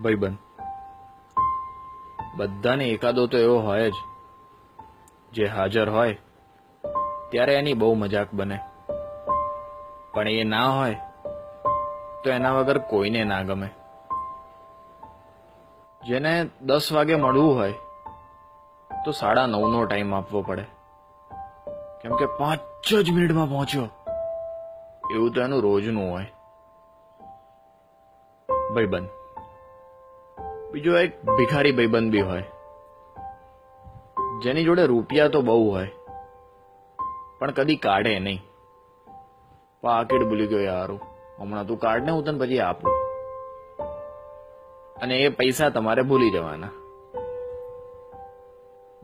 ભાઈબંધ બધાને એકાદો તો એવો હોય જ જે હાજર હોય ત્યારે એની બહુ મજાક બને, પણ એ ના હોય તો એના વગર કોઈને ના ગમે. જેને 10 વાગે મળવું હોય તો 9:30 નો ટાઈમ આપવો પડે, કેમ કે 5 જ મિનિટમાં પહોંચ્યો, એવું તો એનું રોજનું હોય. ભાઈબંધ બીજો એક ભિખારી ભાઈબંધ બી હોય, જેની જોડે રૂપિયા તો બહુ હોય પણ કદી કાઢે નહીં. પાકીટ ભૂલી ગયો યાર, હમણાં તું કાઢ ને, હું તને પછી આપું. અને એ પૈસા તમારે ભૂલી જવાના.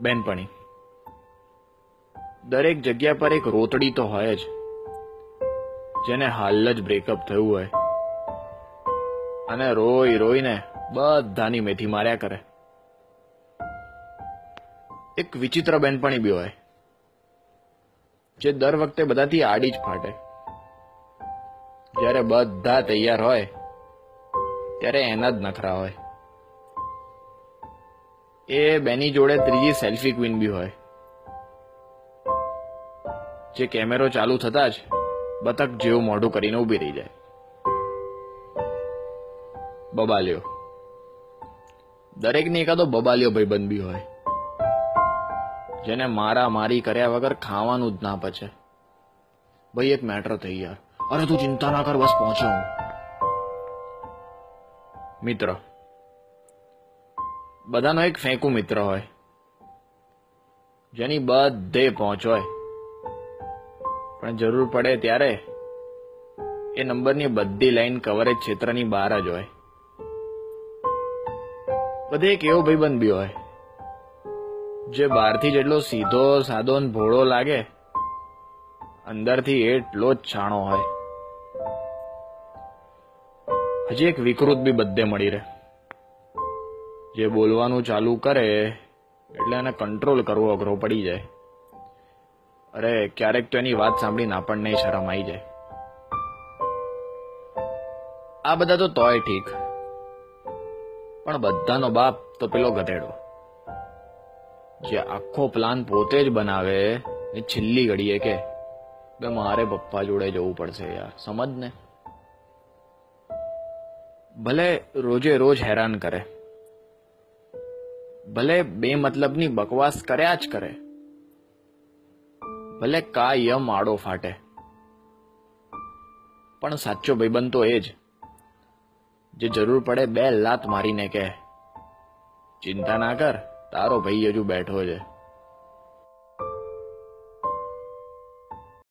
બેનપણી દરેક જગ્યા પર એક રોતડી તો હોય જ, જેને હાલ જ બ્રેકઅપ થયું હોય અને રોઈ રોઈને બધાની મેથી માર્યા કરે. એક વિચિત્ર બેનપણી બી હોય, જે દર વખતે બધાથી આડી જ ફાટે. જ્યારે બધા તૈયાર હોય ત્યારે એના જ નખરા હોય. એ બેની જોડે ત્રીજી સેલ્ફી ક્વીન બી હોય, જે કેમેરો ચાલુ થતા જ બતક જેવું મોઢું કરીને ઊભી રહી જાય. બબાલ્યો દરેકને એકાદો બબાલ્યો ભાઈબંધ બી હોય, જેને મારા મારી કર્યા વગર ખાવાનું જ ના પચે. ભાઈ એક મેટર થઈ યાર, અરે તું ચિંતા ના કર, બસ પહોંચ્યો હું. મિત્ર બધાનો એક ફેંકુ મિત્ર હોય, જેની બધે પહોંચ હોય, પણ જરૂર પડે ત્યારે એ નંબરની બધી લાઈન કવરેજ ક્ષેત્રની બહાર જ હોય. બધે એક એવો ભાઈબંધ બી હોય, જે બહારથી જેટલો સીધો સાદો ને ભોળો લાગે, અંદરથી એટલો જ છાણો હોય. હજી એક વિકૃત બી બધે મળી રહે, જે બોલવાનું ચાલુ કરે એટલે એને કંટ્રોલ કરવો અઘરો પડી જાય. અરે ક્યારેક તો એની વાત સાંભળીને આપણને શરમ આવી જાય. આ બધા તો તોય ઠીક, પણ બધાનો બાપ તો પેલો ગધેડો, જે આખો પ્લાન પોતે જ બનાવે ને છેલ્લી ઘડીએ કે મારે પપ્પા જોડે જવું પડશે યાર, સમજ ને. ભલે રોજે રોજ હેરાન કરે, ભલે બે મતલબની બકવાસ કર્યા જ કરે, ભલે કાયમ આડો ફાટે, પણ સાચો ભાઈબંધ તો એ જ, જે જરૂર પડે 2 લાત મારીને કહે, ચિંતા ના કર, તારો ભાઈ હજુ બેઠો છે.